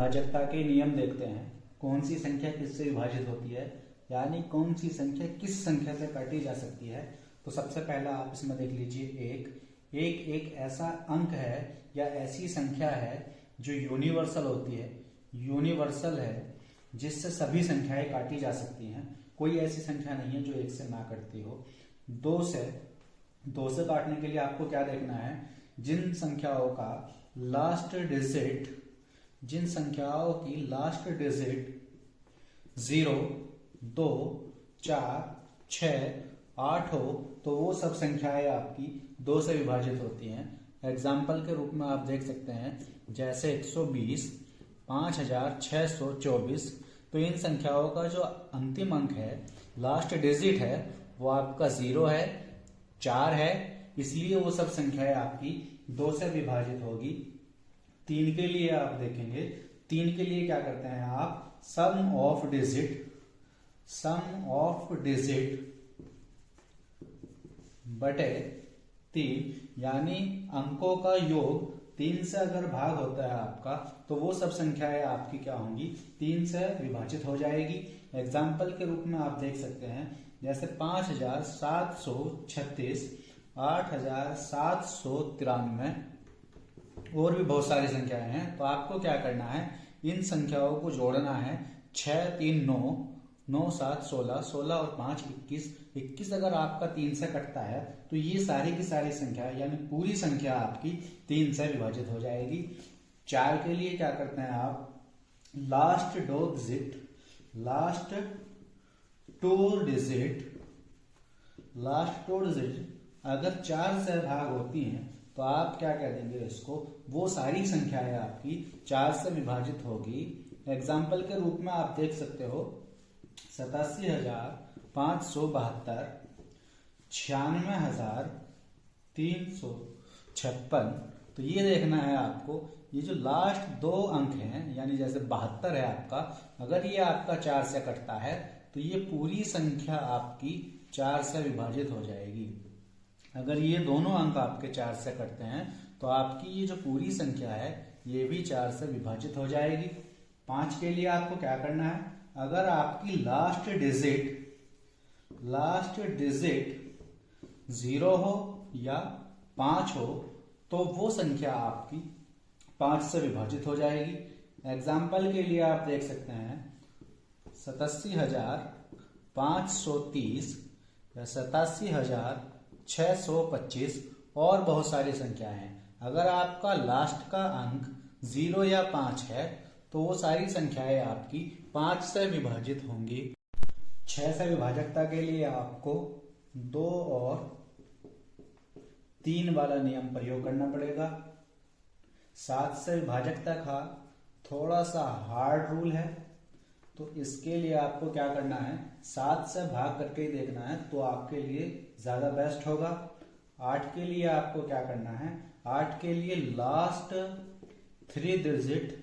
विभाजकता के नियम देखते हैं। कौन सी संख्या किससे विभाजित होती है, यानी कौन सी संख्या किस संख्या से काटी जा सकती है। तो सबसे पहला आप इसमें देख लीजिए एक ऐसा अंक है या ऐसी संख्या है जो यूनिवर्सल होती है, यूनिवर्सल है जिससे सभी संख्याएं काटी जा सकती हैं। कोई ऐसी संख्या नहीं है जो एक से ना कटती हो। दो से काटने के लिए आपको क्या देखना है, जिन संख्याओं की लास्ट डिजिट 0, 2, 4, 6, 8 हो तो वो सब संख्याएं आपकी 2 से विभाजित होती हैं। एग्जाम्पल के रूप में आप देख सकते हैं जैसे 120, 5624। तो इन संख्याओं का जो अंतिम अंक है, लास्ट डिजिट है, वो आपका 0 है, 4 है, इसलिए वो सब संख्याएं आपकी 2 से विभाजित होगी। 3 के लिए आप देखेंगे, 3 के लिए क्या करते हैं आप, सम ऑफ डिजिट बटे 3, यानी अंकों का योग 3 से अगर भाग होता है आपका तो वो सब संख्याएं आपकी क्या होंगी, 3 से विभाजित हो जाएगी। एग्जाम्पल के रूप में आप देख सकते हैं जैसे 5736, 8793 और भी बहुत सारी संख्याएं हैं। तो आपको क्या करना है, इन संख्याओं को जोड़ना है। 6, 3, 9, 9, 7, 16, 16 और 5, 21। 21 अगर आपका 3 से कटता है तो ये सारी की सारी संख्या यानी पूरी संख्या आपकी 3 से विभाजित हो जाएगी। 4 के लिए क्या करते हैं आप, लास्ट टू डिजिट अगर 4 से भाग होती हैं तो आप क्या कह देंगे इसको, वो सारी संख्याएं आपकी 4 से विभाजित होगी। एग्जाम्पल के रूप में आप देख सकते हो 87,572, 96,356। तो ये देखना है आपको, ये जो लास्ट 2 अंक हैं यानी जैसे 72 है आपका, अगर ये आपका 4 से कटता है तो ये पूरी संख्या आपकी 4 से विभाजित हो जाएगी। अगर ये दोनों अंक आपके 4 से कटते हैं तो आपकी ये जो पूरी संख्या है ये भी 4 से विभाजित हो जाएगी। 5 के लिए आपको क्या करना है, अगर आपकी लास्ट डिजिट 0 हो या 5 हो तो वो संख्या आपकी 5 से विभाजित हो जाएगी। एग्जाम्पल के लिए आप देख सकते हैं 87,530 या 87,625 और बहुत सारी संख्याएं हैं। अगर आपका लास्ट का अंक 0 या 5 है तो वो सारी संख्याएं आपकी 5 से विभाजित होंगी। 6 से विभाजकता के लिए आपको 2 और 3 वाला नियम प्रयोग करना पड़ेगा। 7 से विभाजकता का थोड़ा सा हार्ड रूल है, तो इसके लिए आपको क्या करना है, 7 से भाग करके ही देखना है तो आपके लिए ज्यादा बेस्ट होगा। 8 के लिए आपको क्या करना है, 8 के लिए लास्ट 3 डिजिट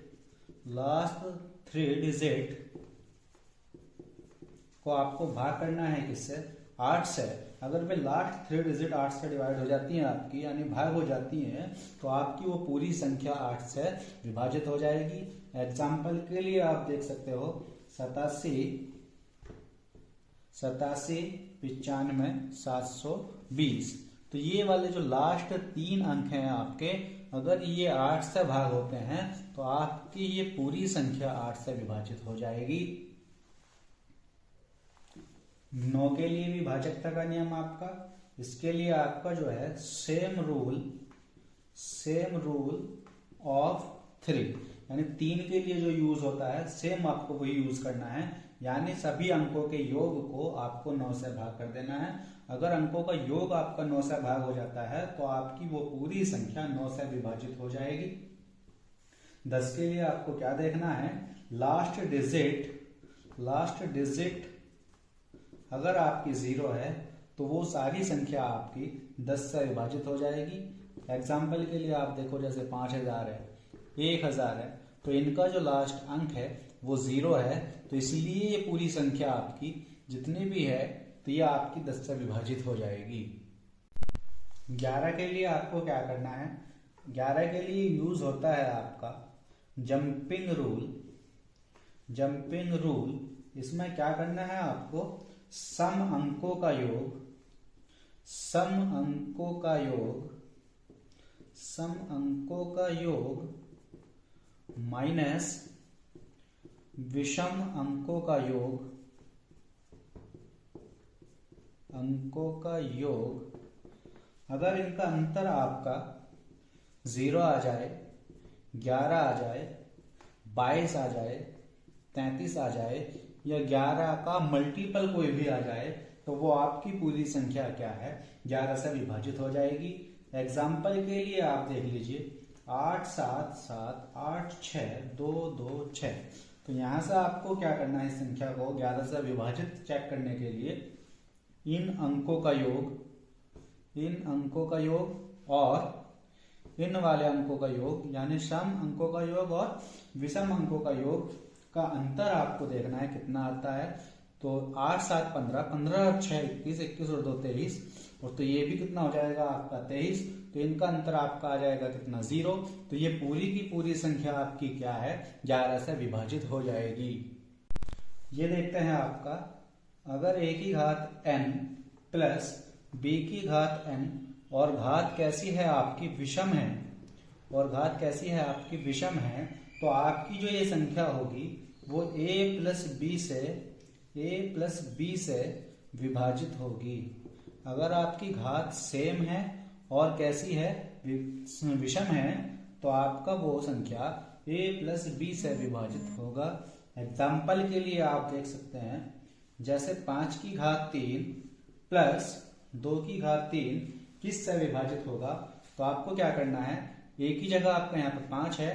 को आपको भाग करना है किससे, 8 से। अगर वे लास्ट 3 डिजिट 8 से डिवाइड हो जाती हैं आपकी, यानी भाग हो जाती हैं, तो आपकी वो पूरी संख्या 8 से विभाजित हो जाएगी। एग्जाम्पल के लिए आप देख सकते हो 87, 95, 720। तो ये वाले जो लास्ट 3 अंक हैं आपके, अगर ये 8 से भाग होते हैं तो आपकी ये पूरी संख्या 8 से विभाजित हो जाएगी। 9 के लिए भी भाजकता का नियम आपका, इसके लिए आपका जो है सेम रूल ऑफ 3, यानी 3 के लिए जो यूज होता है सेम आपको वही यूज करना है, यानी सभी अंकों के योग को आपको 9 से भाग कर देना है। अगर अंकों का योग आपका 9 से भाग हो जाता है तो आपकी वो पूरी संख्या 9 से विभाजित हो जाएगी। 10 के लिए आपको क्या देखना है, लास्ट डिजिट अगर आपकी 0 है तो वो सारी संख्या आपकी 10 से विभाजित हो जाएगी। एग्जाम्पल के लिए आप देखो जैसे 5000 है, 1000 है, तो इनका जो लास्ट अंक है वो 0 है, तो इसलिए ये पूरी संख्या आपकी जितनी भी है तो ये आपकी 10 से विभाजित हो जाएगी। 11 के लिए आपको क्या करना है, 11 के लिए यूज होता है आपका जंपिंग रूल, इसमें क्या करना है आपको, सम अंकों का योग माइनस विषम अंकों का योग, अगर इनका अंतर आपका 0 आ जाए, 11 आ जाए, 22 आ जाए, 33 आ जाए, या 11 का मल्टीपल कोई भी आ जाए, तो वो आपकी पूरी संख्या क्या है, 11 से विभाजित हो जाएगी। एग्जाम्पल के लिए आप देख लीजिए 8 7 7 8 6 2 2 6। तो यहां से आपको क्या करना है, इस संख्या को 11 से विभाजित चेक करने के लिए इन अंकों का योग और इन वाले अंकों का योग, यानी सम अंकों का योग और विषम अंकों का योग का अंतर आपको देखना है कितना आता है। तो 8 7 15, 15 और 6 21, 21 और 2 23, और तो ये भी कितना हो जाएगा आपका 23। तो इनका अंतर आपका आ जाएगा कितना, 0। तो ये पूरी की पूरी संख्या आपकी क्या है, 11 से विभाजित हो जाएगी। ये देखते हैं आपका, अगर a की घात n प्लस b की घात n और घात कैसी है आपकी, विषम है, और घात कैसी है आपकी, विषम है, तो आपकी जो ये संख्या होगी वो a प्लस b से विभाजित होगी। अगर आपकी घात सेम है और कैसी है, विषम है, तो आपका वो संख्या a प्लस b से विभाजित होगा। एग्जाम्पल के लिए आप देख सकते हैं, जैसे 5 की घात 3 प्लस 2 की घात 3 किस से विभाजित होगा, तो आपको क्या करना है, a की जगह आपका यहाँ पर 5 है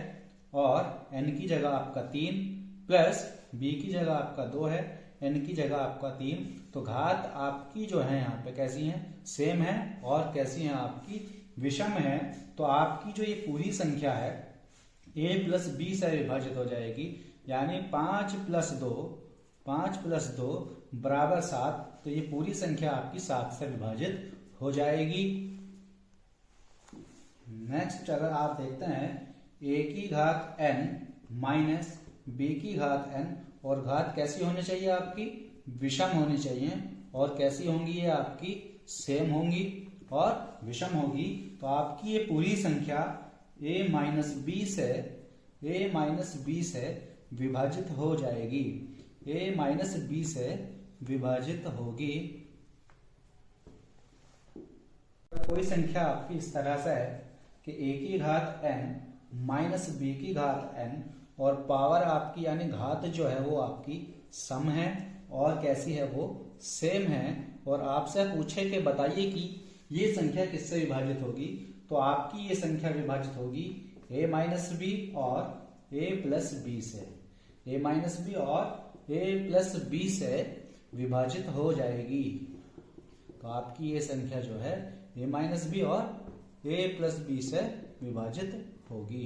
और n की जगह आपका 3 प्लस b की जगह आपका 2 है, n की जगह आपका 3। तो घात आपकी जो है यहाँ पे कैसी है, सेम है, और कैसी है आपकी, विषम है। तो आपकी जो ये पूरी संख्या है a प्लस b से विभाजित हो जाएगी, यानी 5 प्लस 2 बराबर 7। तो ये पूरी संख्या आपकी 7 से विभाजित हो जाएगी। नेक्स्ट अगर आप देखते हैं a की घात n माइनस b की घात n, और घात कैसी होनी चाहिए आपकी, विषम होनी चाहिए, और कैसी होंगी ये आपकी, सेम होंगी और विषम होगी। तो आपकी ये पूरी संख्या a माइनस b से विभाजित हो जाएगी, a माइनस b से विभाजित होगी। कोई संख्या आपकी इस तरह से है कि a की घात n माइनस b की घात n, और पावर आपकी यानी घात जो है वो आपकी सम है और कैसी है, वो सेम है, और आपसे पूछे कि बताइए कि ये संख्या किससे विभाजित होगी, तो आपकी ये संख्या विभाजित होगी a माइनस बी और a प्लस बी से, a माइनस बी और a प्लस बी से विभाजित हो जाएगी। तो आपकी ये संख्या जो है a माइनस बी और a प्लस बी से विभाजित होगी।